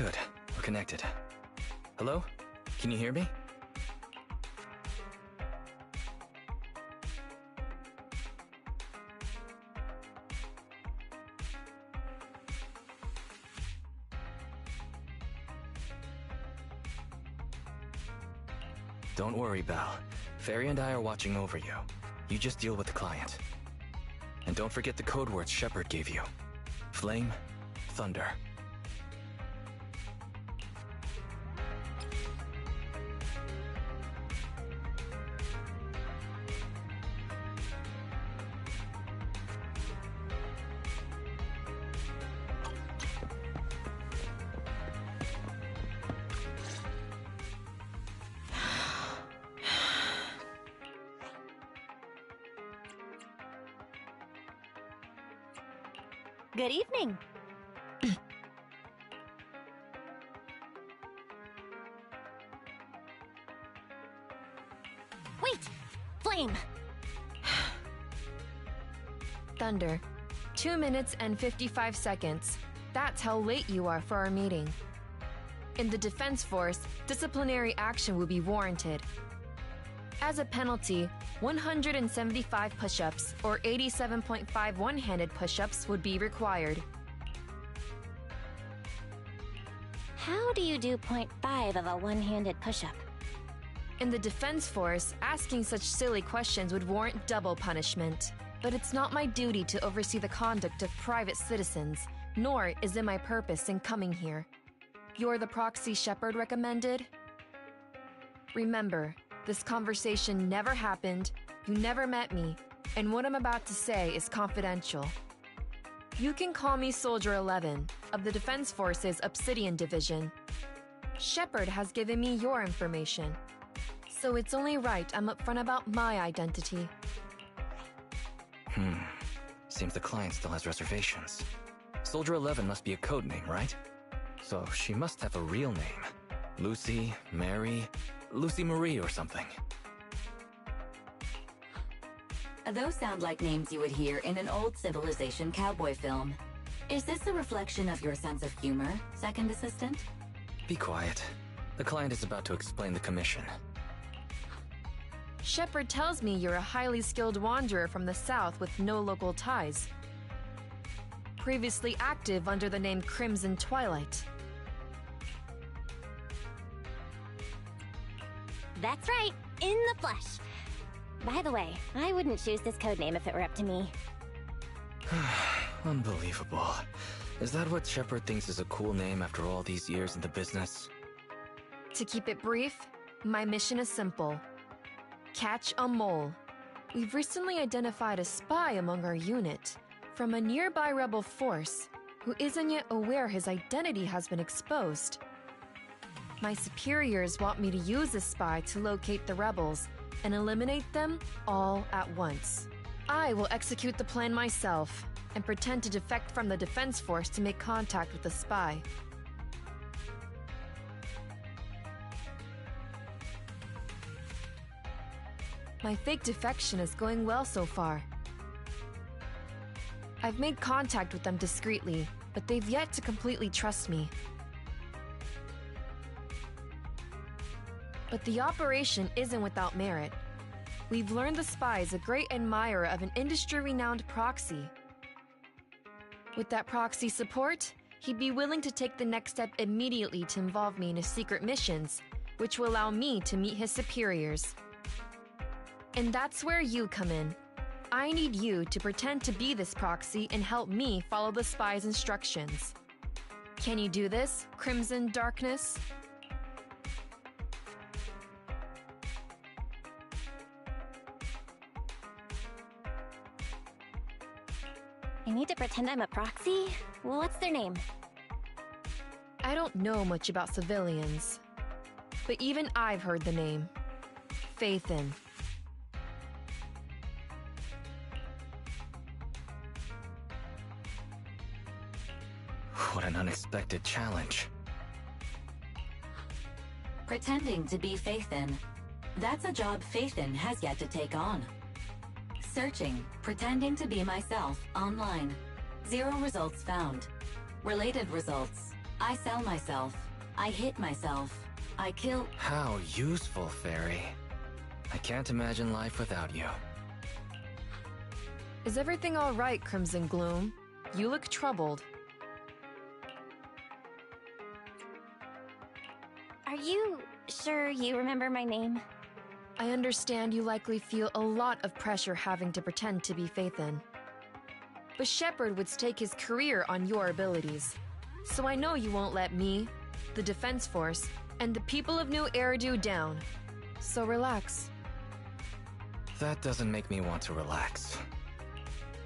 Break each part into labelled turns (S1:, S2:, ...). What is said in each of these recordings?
S1: Good. We're connected. Hello? Can you hear me? Don't worry, Belle. Fairy and I are watching over you. You just deal with the client. And don't forget the code words Shepard gave you. Flame, thunder.
S2: Good evening. Wait! Flame!
S3: Thunder. 2 minutes and 55 seconds. That's how late you are for our meeting. In the Defense Force, disciplinary action will be warranted. As a penalty, 175 push-ups or 87.5 one-handed push-ups would be required.
S2: How do you do 0.5 of a one-handed push-up?
S3: In the Defense Force, asking such silly questions would warrant double punishment. But it's not my duty to oversee the conduct of private citizens, nor is it my purpose in coming here. You're the proxy Shepard recommended? Remember, this conversation never happened, you never met me, and what I'm about to say is confidential. You can call me Soldier 11, of the Defense Force's Obsidian Division. Shepard has given me your information, so it's only right I'm upfront about my identity.
S1: Seems the client still has reservations. Soldier 11 must be a code name, right? So she must have a real name. Lucy, Mary, Lucy Marie or something.
S4: Those sound like names you would hear in an old civilization cowboy film. Is this a reflection of your sense of humor, second assistant?
S1: Be quiet. The client is about to explain the commission.
S3: Shepard tells me you're a highly skilled wanderer from the south with no local ties. Previously active under the name Crimson Twilight.
S2: That's right, in the flesh. By the way, I wouldn't choose this codename if it were up to me.
S1: Unbelievable. Is that what Shepard thinks is a cool name after all these years in the business?
S3: To keep it brief, my mission is simple. Catch a mole. We've recently identified a spy among our unit from a nearby rebel force who isn't yet aware his identity has been exposed. My superiors want me to use this spy to locate the rebels and eliminate them all at once. I will execute the plan myself and pretend to defect from the Defense Force to make contact with the spy. My fake defection is going well so far. I've made contact with them discreetly, but they've yet to completely trust me. But the operation isn't without merit. We've learned the spy is a great admirer of an industry-renowned proxy. With that proxy support, he'd be willing to take the next step immediately to involve me in his secret missions, which will allow me to meet his superiors. And that's where you come in. I need you to pretend to be this proxy and help me follow the spy's instructions. Can you do this, Crimson Darkness?
S2: I need to pretend I'm a proxy? What's their name?
S3: I don't know much about civilians, but even I've heard the name. Faithin.
S1: What an unexpected challenge.
S4: Pretending to be Faithin. That's a job Faithin has yet to take on. Searching, pretending to be myself, online. 0 results found. Related results. I sell myself. I hit myself. I kill...
S1: How useful, Fairy. I can't imagine life without you.
S3: Is everything all right, Crimson Gloom? You look troubled.
S2: Are you sure you remember my name?
S3: I understand you likely feel a lot of pressure having to pretend to be Phaethon. But Shepard would stake his career on your abilities. So I know you won't let me, the Defense Force, and the people of New Eridu down. So relax.
S1: That doesn't make me want to relax.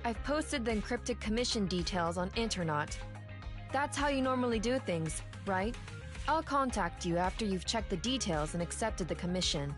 S3: I've posted the encrypted commission details on Internet. That's how you normally do things, right? I'll contact you after you've checked the details and accepted the commission.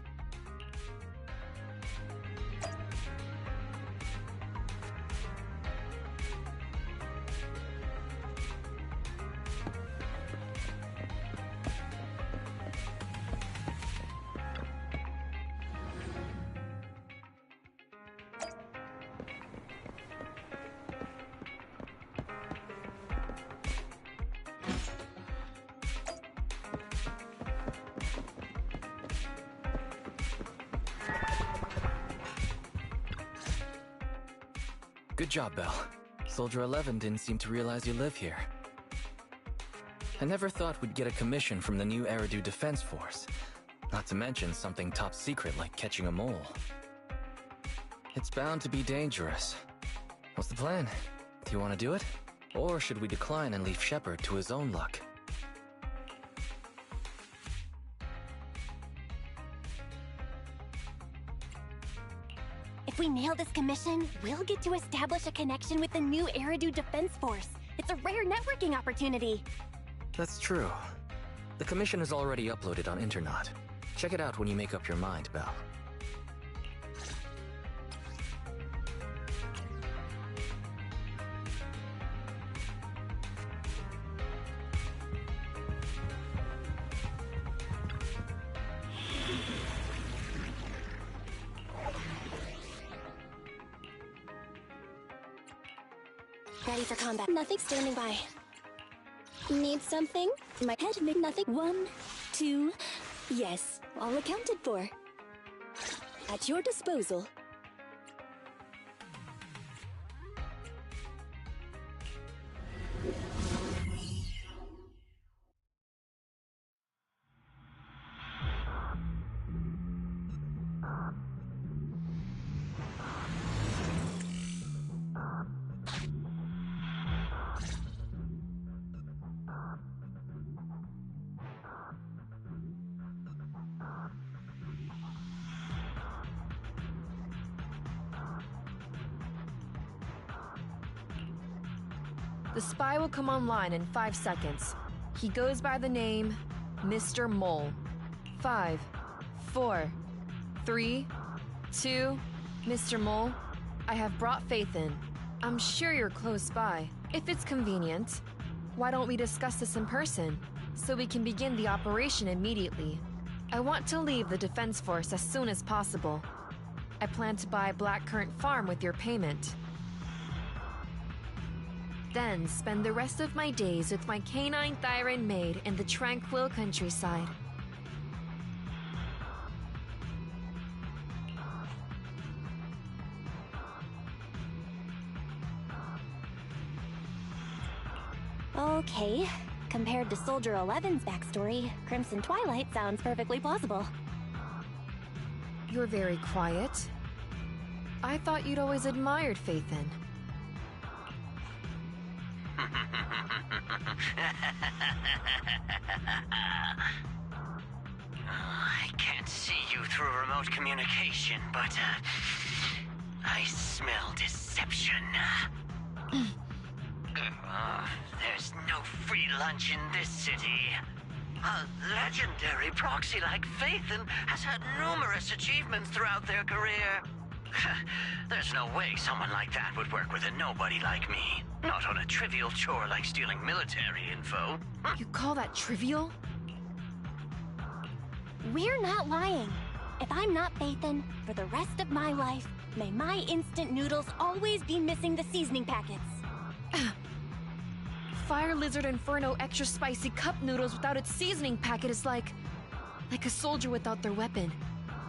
S1: Good job, Belle. Soldier 11 didn't seem to realize you live here. I never thought we'd get a commission from the New Eridu Defense Force. Not to mention something top secret like catching a mole. It's bound to be dangerous. What's the plan? Do you want to do it? Or should we decline and leave Shepard to his own luck?
S2: If we nail this commission, we'll get to establish a connection with the New Eridu Defense Force. It's a rare networking opportunity.
S1: That's true. The commission is already uploaded on Internet. Check it out when you make up your mind, Belle.
S2: Ready for combat. Nothing standing by. Need something? My head made nothing.
S5: 1, 2, yes, all accounted for. At your disposal.
S3: The spy will come online in 5 seconds. He goes by the name Mr. Mole. 5, 4, 3, 2... Mr. Mole, I have brought Phaethon. I'm sure you're close by. If it's convenient, why don't we discuss this in person, so we can begin the operation immediately? I want to leave the Defense Force as soon as possible. I plan to buy Blackcurrant Farm with your payment. Then spend the rest of my days with my canine Thyran maid in the tranquil countryside.
S2: Okay. Compared to Soldier 11's backstory, Crimson Twilight sounds perfectly plausible.
S3: You're very quiet. I thought you'd always admired Phaethon.
S6: I can't see you through remote communication, but I smell deception. There's no free lunch in this city. A legendary proxy like Phaethon has had numerous achievements throughout their career. There's no way someone like that would work with a nobody like me. Not on a trivial chore like stealing military info.
S3: You call that trivial?
S2: We're not lying. If I'm not Phaethon, for the rest of my life, may my instant noodles always be missing the seasoning packets.
S3: Fire Lizard Inferno extra spicy cup noodles without its seasoning packet is like a soldier without their weapon,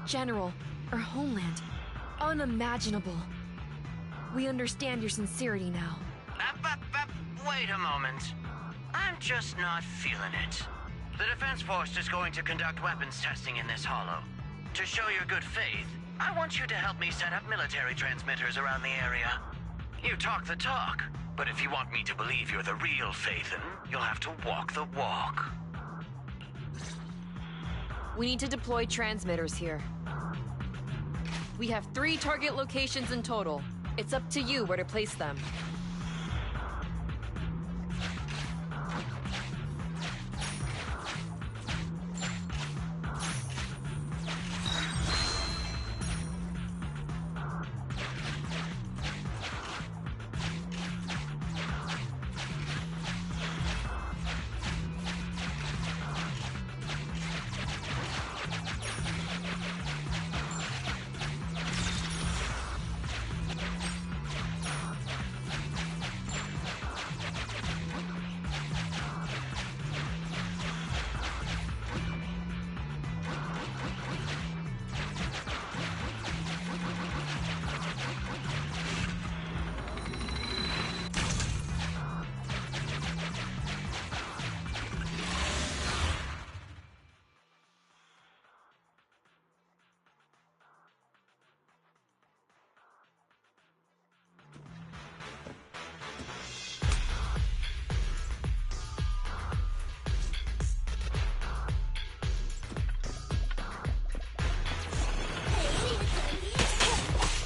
S3: general, or homeland. Unimaginable. We understand your sincerity now.
S6: Wait a moment. I'm just not feeling it. The Defense Force is going to conduct weapons testing in this hollow. To show your good faith, I want you to help me set up military transmitters around the area. You talk the talk, but if you want me to believe you're the real Phaethon, you'll have to walk the walk.
S3: We need to deploy transmitters here. We have 3 target locations in total. It's up to you where to place them.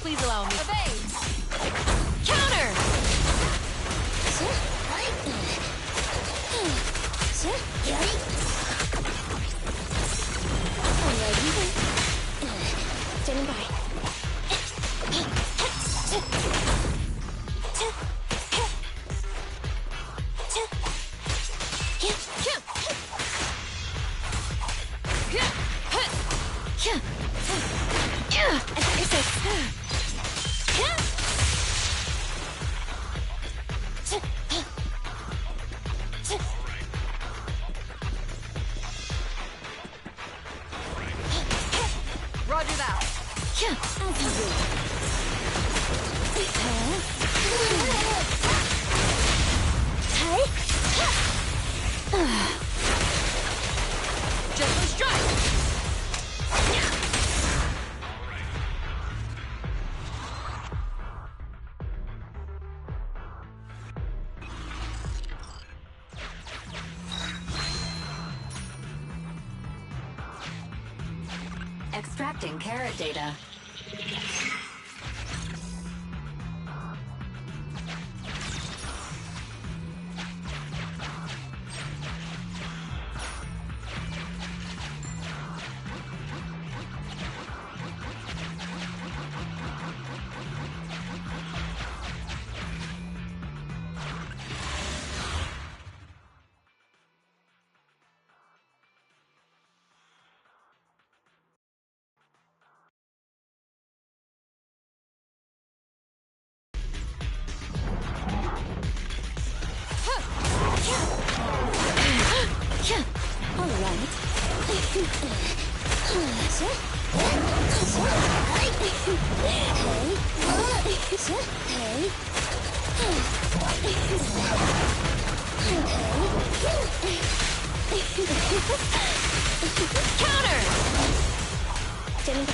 S3: Please allow me. Evade! Counter!
S2: Standing by.
S3: Roger that. Gentle strike.
S4: Extracting carrot data.
S2: Counter! Standing by.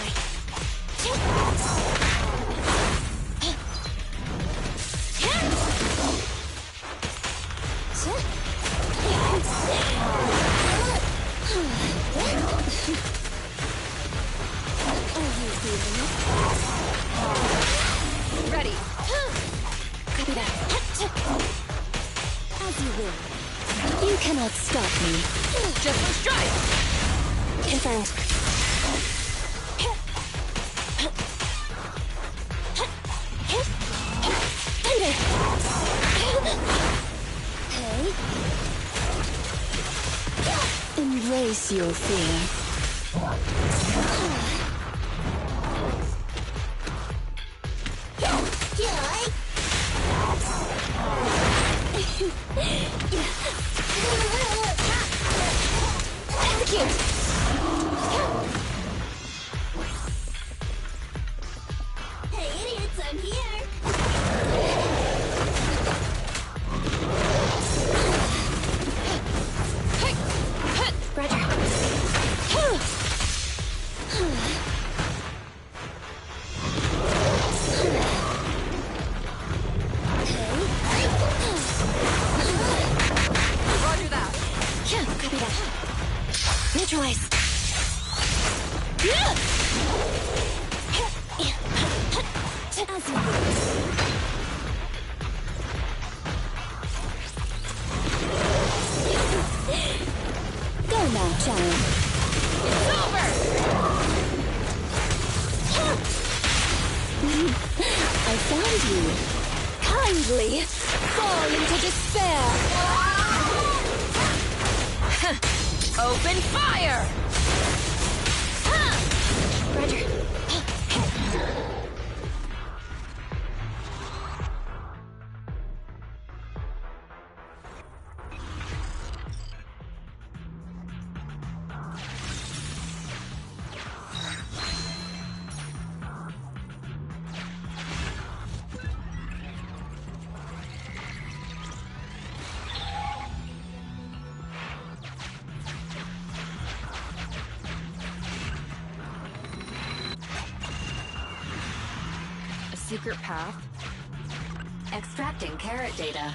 S3: Ready.
S2: Copy that. As you will. You cannot stop me.
S3: Gentle strike.
S2: Confirmed. Thunder! Hey. Embrace your fear.
S5: noise. As you wish. Go now, child.
S3: It's over!
S5: I found you. Kindly fall into despair.
S3: Open fire!
S5: Roger.
S3: A secret path?
S4: Extracting carrot data.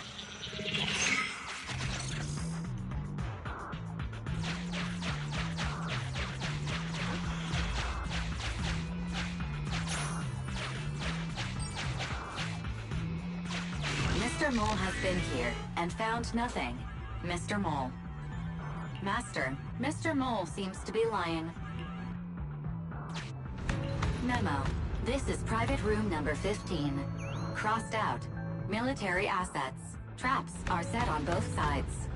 S4: Mr. Mole has been here and found nothing. Mr. Mole. Master, Mr. Mole seems to be lying. Memo. This is private room number 15. Crossed out. Military assets. Traps are set on both sides.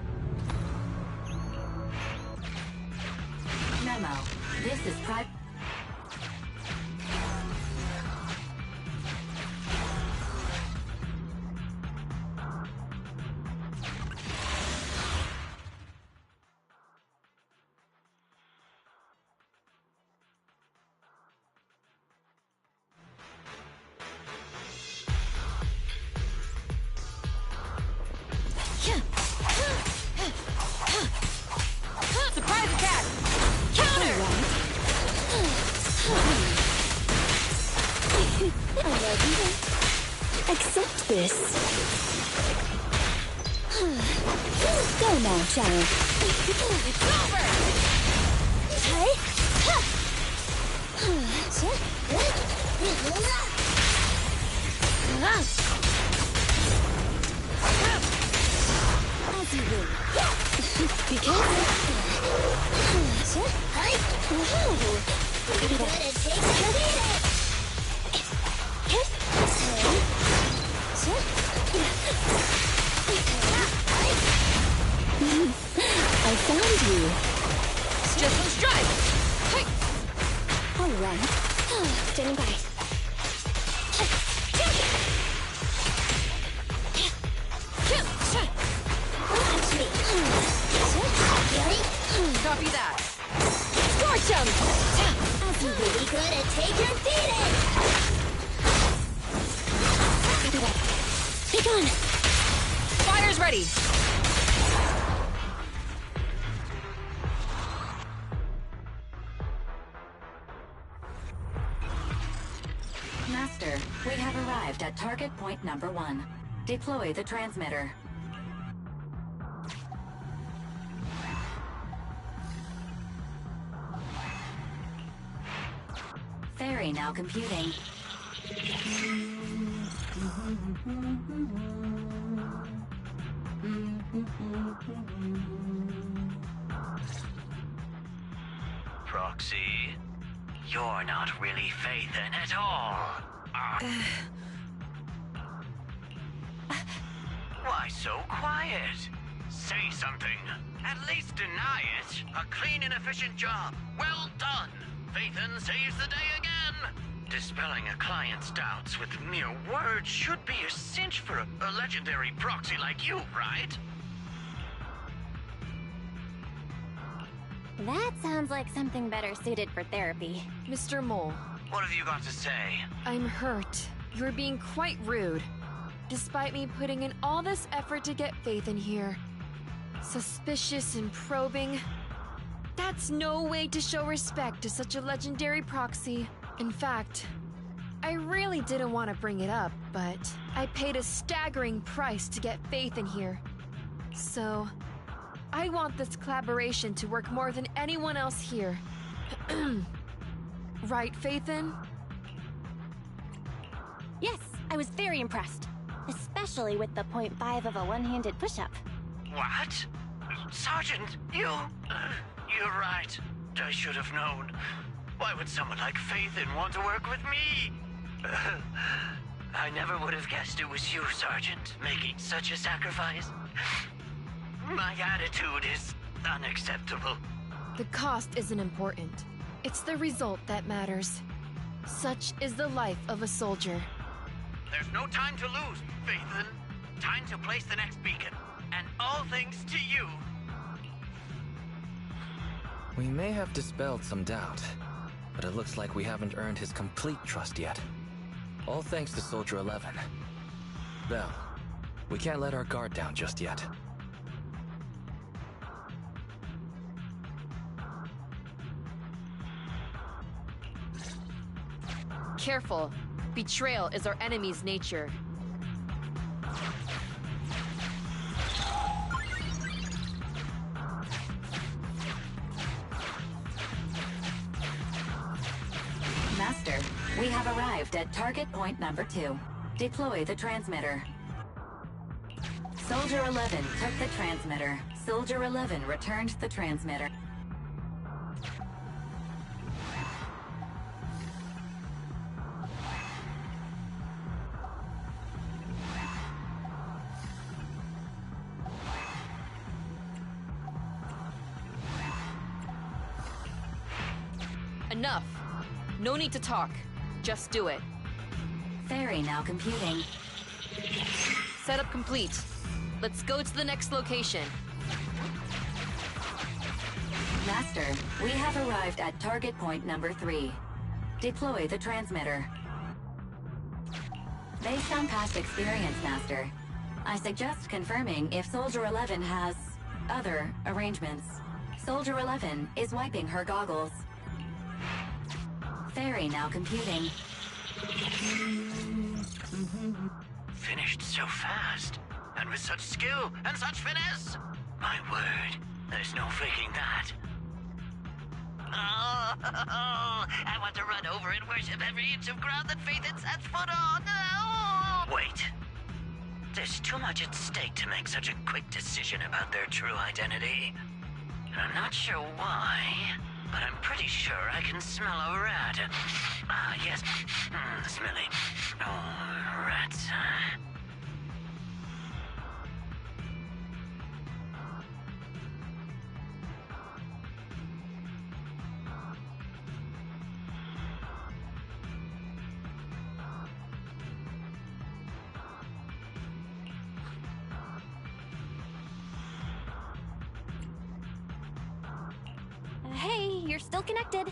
S4: Memo. This is private...
S3: Surprise attack! Counter!
S5: Accept this. Go now, child.
S3: It's over!
S5: As you will. Be careful. I found you.
S3: Just some strike! Hey!
S5: All right. Standing by.
S3: Copy that! Scorch 'em!
S5: You're really good at taking beating. Copy that. Be gone.
S3: Fire's ready!
S4: Master, we have arrived at target point number 1. Deploy the transmitter. Ferry now computing.
S6: Proxy, you're not really Phaethon at all. Why so quiet? Say something. At least deny it. A clean and efficient job. Well done. Phaethon saves the day again. Dispelling a client's doubts with mere words should be a cinch for a legendary proxy like you, right?
S2: That sounds like something better suited for therapy.
S3: Mr. Mole,
S6: What have you got to say?
S3: I'm hurt. You're being quite rude. Despite me putting in all this effort to get Faith in here. Suspicious and probing. That's no way to show respect to such a legendary proxy. In fact, I really didn't want to bring it up, but I paid a staggering price to get Faith in here. So, I want this collaboration to work more than anyone else here. Right, Faithin?
S2: Yes, I was very impressed. Especially with the 0.5 of a one-handed push-up.
S6: What? Sergeant, you're right. I should have known. Why would someone like Faithin want to work with me? I never would have guessed it was you, Sergeant, making such a sacrifice. My attitude is unacceptable.
S3: The cost isn't important. It's the result that matters. Such is the life of a soldier.
S6: There's no time to lose, Faithin. Time to place the next beacon. And all thanks to you.
S1: We may have dispelled some doubt, but it looks like we haven't earned his complete trust yet. All thanks to Soldier 11. Bell, we can't let our guard down just yet.
S3: Careful. Betrayal is our enemy's nature.
S4: Master, we have arrived at target point number 2. Deploy the transmitter. Soldier 11 took the transmitter. Soldier 11 returned the transmitter.
S3: Enough. No need to talk. Just do it.
S4: Ferry now computing.
S3: Setup complete. Let's go to the next location.
S4: Master, we have arrived at target point number 3. Deploy the transmitter. Based on past experience, Master, I suggest confirming if Soldier 11 has other arrangements. Soldier 11 is wiping her goggles. Ferry now computing.
S6: Finished so fast, and with such skill and such finesse. My word, there's no faking that. Oh, I want to run over and worship every inch of ground that Faithin sets foot on. Oh. Wait. There's too much at stake to make such a quick decision about their true identity. I'm not sure why, but I'm pretty sure I can smell a rat. Ah, yes. Smelly. Oh, rats.
S2: Hey, you're still connected.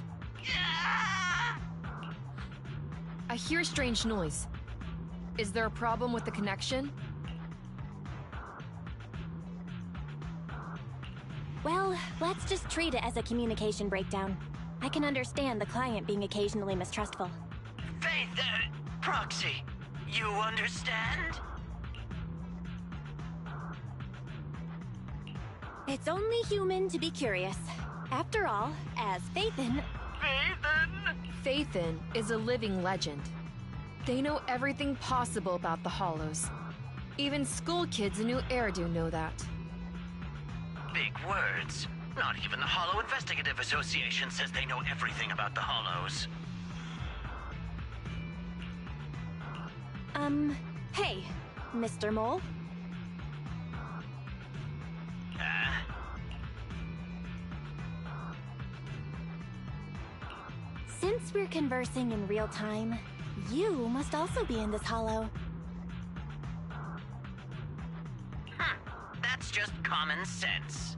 S3: I hear a strange noise. Is there a problem with the connection?
S2: Well, let's just treat it as a communication breakdown. I can understand the client being occasionally mistrustful.
S6: Faith, Proxy, you understand?
S2: It's only human to be curious. After all, as Faithin...
S6: Faithin?
S3: Faithin is a living legend. They know everything possible about the Hollows. Even school kids in New Eridu know that.
S6: Big words. Not even the Hollow Investigative Association says they know everything about the Hollows.
S2: Hey, Mr. Mole? Since we're conversing in real time, you must also be in this hollow.
S6: That's just common sense.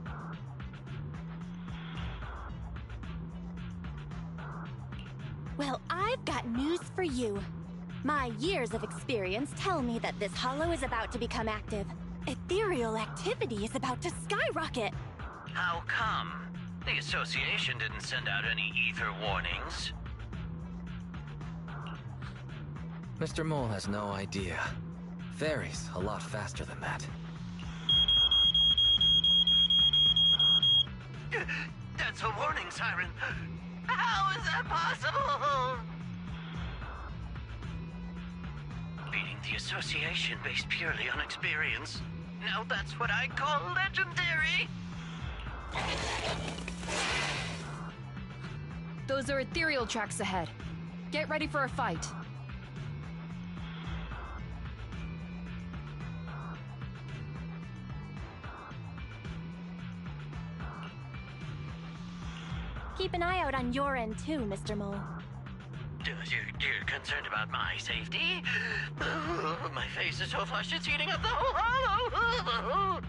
S2: Well, I've got news for you. My years of experience tell me that this hollow is about to become active. Ethereal activity is about to skyrocket.
S6: How come? The association didn't send out any ether warnings.
S1: Mr. Mole has no idea. Fairy's a lot faster than that.
S6: a warning siren. How is that possible? Beating the association based purely on experience. Now that's what I call legendary.
S3: Those are ethereal tracks ahead. Get ready for a fight.
S2: Keep an eye out on your end too, Mr. Mole.
S6: You're concerned about my safety? My face is so flushed it's eating up the whole hollow.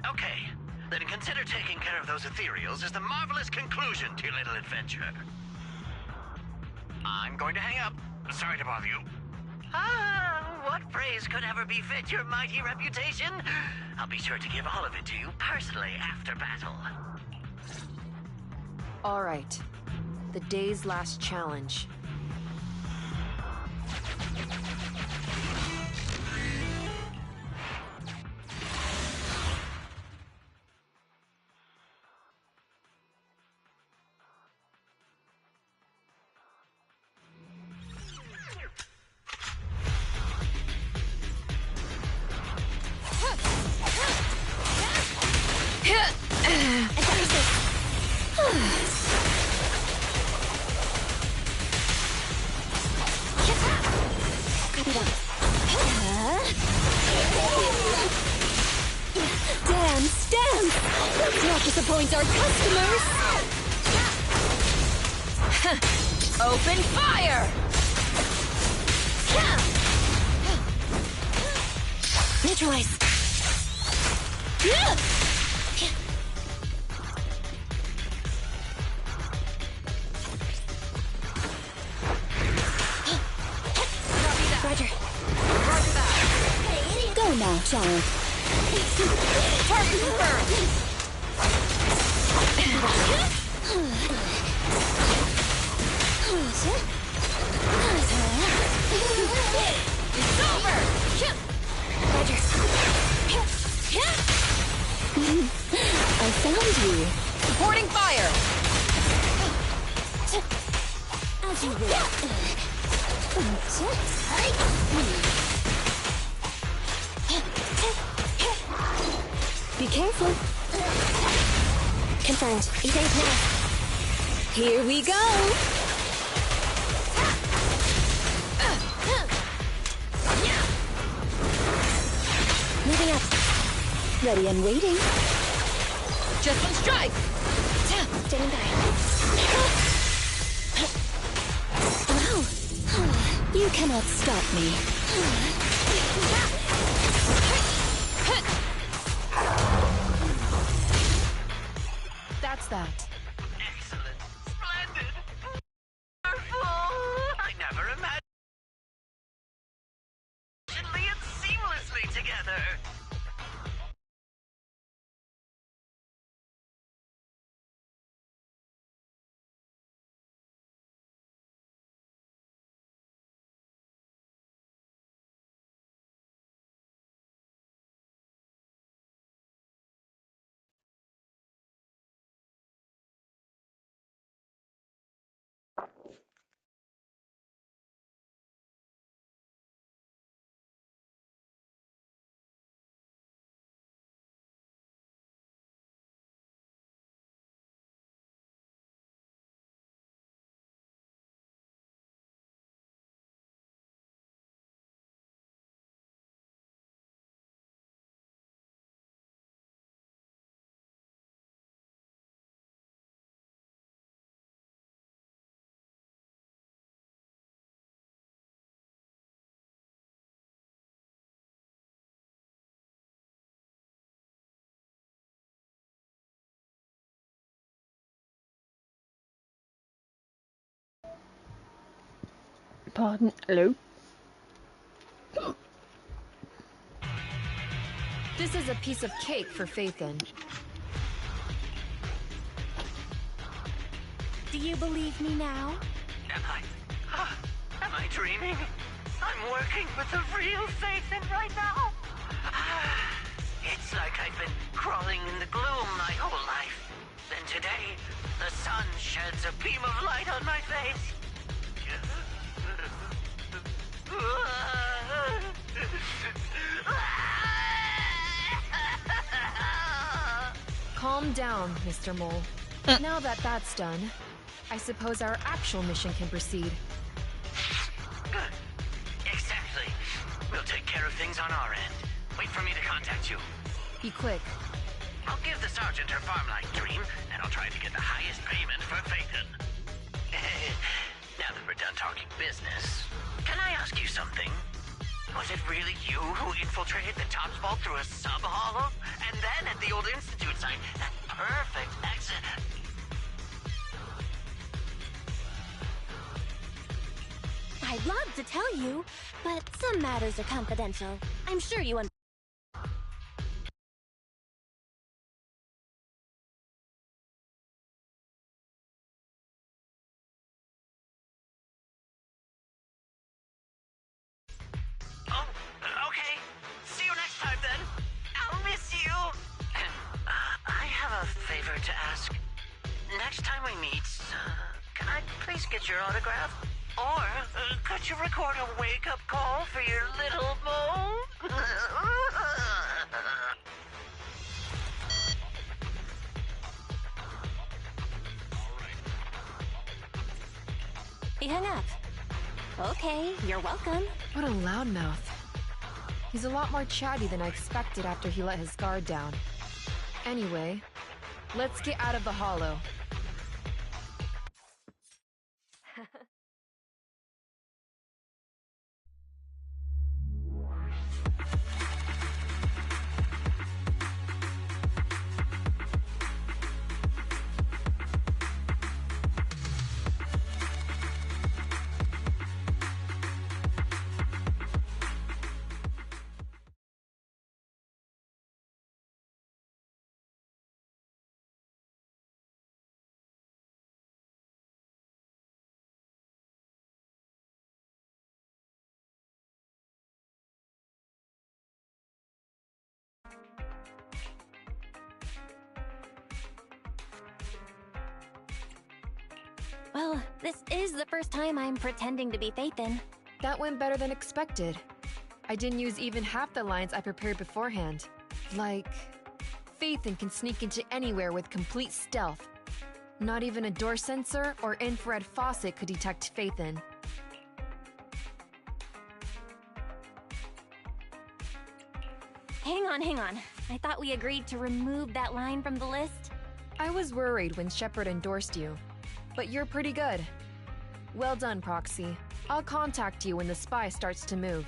S6: Okay, then consider taking care of those ethereals as the marvelous conclusion to your little adventure. I'm going to hang up. Sorry to bother you. What praise could ever befit your mighty reputation? I'll be sure to give all of it to you personally after battle.
S3: All right. The day's last challenge.
S5: Let's not disappoint our customers!
S3: Open fire!
S5: Neutralize! Roger.
S3: Roger that.
S5: Go now, child.
S3: Target confirmed. It's over.
S5: Roger. I found you.
S3: Supporting fire.
S5: As you will. Be careful. Confirmed. Evade now. Here we go. Moving up. Ready and waiting.
S3: Just one strike.
S5: Standing by. Wow. You cannot stop me.
S3: That's that.
S6: Excellent. Splendid. Wonderful. I never imagined it seamlessly together.
S7: Pardon, hello?
S3: This is a piece of cake for Faithin.
S2: Do you believe me now?
S6: Am I dreaming? I'm working with a real Faithin right now. It's like I've been crawling in the gloom my whole life. Then today, the sun sheds a beam of light on my face.
S3: Calm down, Mr. Mole. Now that that's done, I suppose our actual mission can proceed.
S6: Good. Exactly. We'll take care of things on our end. Wait for me to contact you.
S3: Be quick.
S6: I'll give the sergeant her farmlight dream, and I'll try to get the highest payment for Phaethon. Now that we're done talking business, can I ask you something? Was it really you who infiltrated the Topps vault through a sub-hollow? And then at the old Institute site, that perfect exit...
S2: I'd love to tell you, but some matters are confidential. I'm sure you
S6: Oh, okay. See you next time, then. I'll miss you. I have a favor to ask. Next time we meet, can I please get your autograph? Or could you record a wake-up call for your little mole?
S2: He hung up. Okay, you're welcome.
S3: What a loudmouth. He's a lot more chatty than I expected after he let his guard down. Anyway, let's get out of the hollow.
S2: Well, this is the first time I'm pretending to be Phaethon.
S3: That went better than expected. I didn't use even half the lines I prepared beforehand. Like, Phaethon can sneak into anywhere with complete stealth. Not even a door sensor or infrared faucet could detect Phaethon.
S2: Hang on. I thought we agreed to remove that line from the list.
S3: I was worried when Shepard endorsed you, but you're pretty good. Well done, Proxy. I'll contact you when the spy starts to move.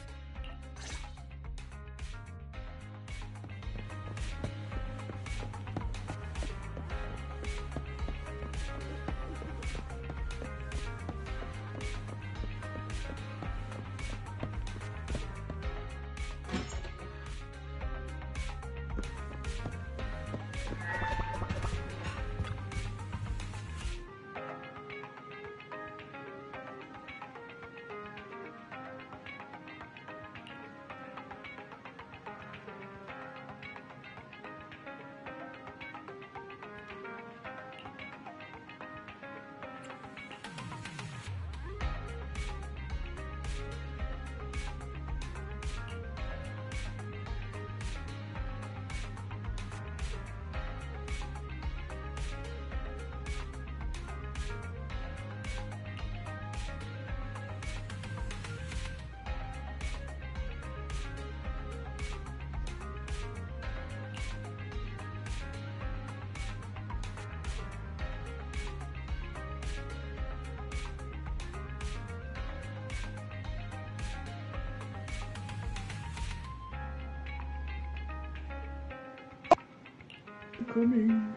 S7: Coming.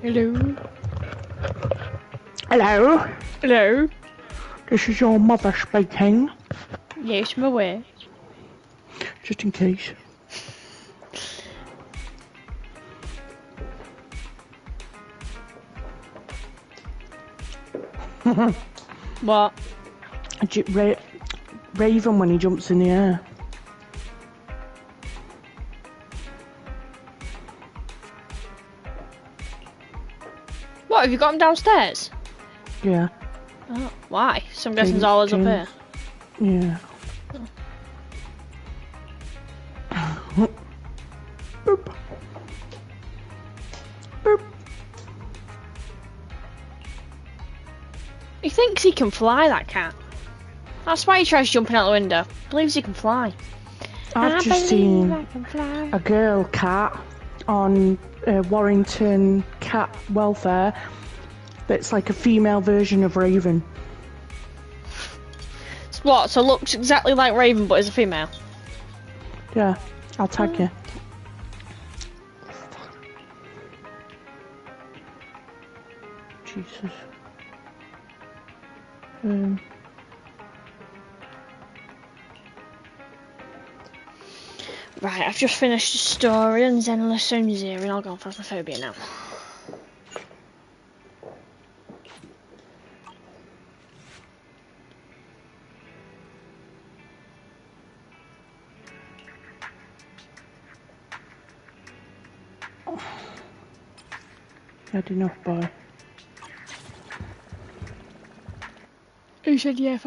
S7: Hello. Hello. Hello. This is your mother speaking. Yes, I'm aware. Just in case. What? Raven when he jumps in the air. What, have you got him downstairs?
S8: Yeah.
S7: Oh, why? So I'm guessing it's always up here.
S8: Yeah. Boop. Boop.
S7: He thinks he can fly, that cat. That's why he tries jumping out the window. Believes he can fly.
S8: I've just seen a girl cat on Warrington Cat Welfare that's like a female version of Raven.
S7: What, so looks exactly like Raven but is a female?
S8: Yeah, I'll tag you. Jesus.
S7: Right, I've just finished the story and Zenless soon's here and I'll go on Phasmophobia now.
S8: Had enough, boy.
S7: Who said yeah?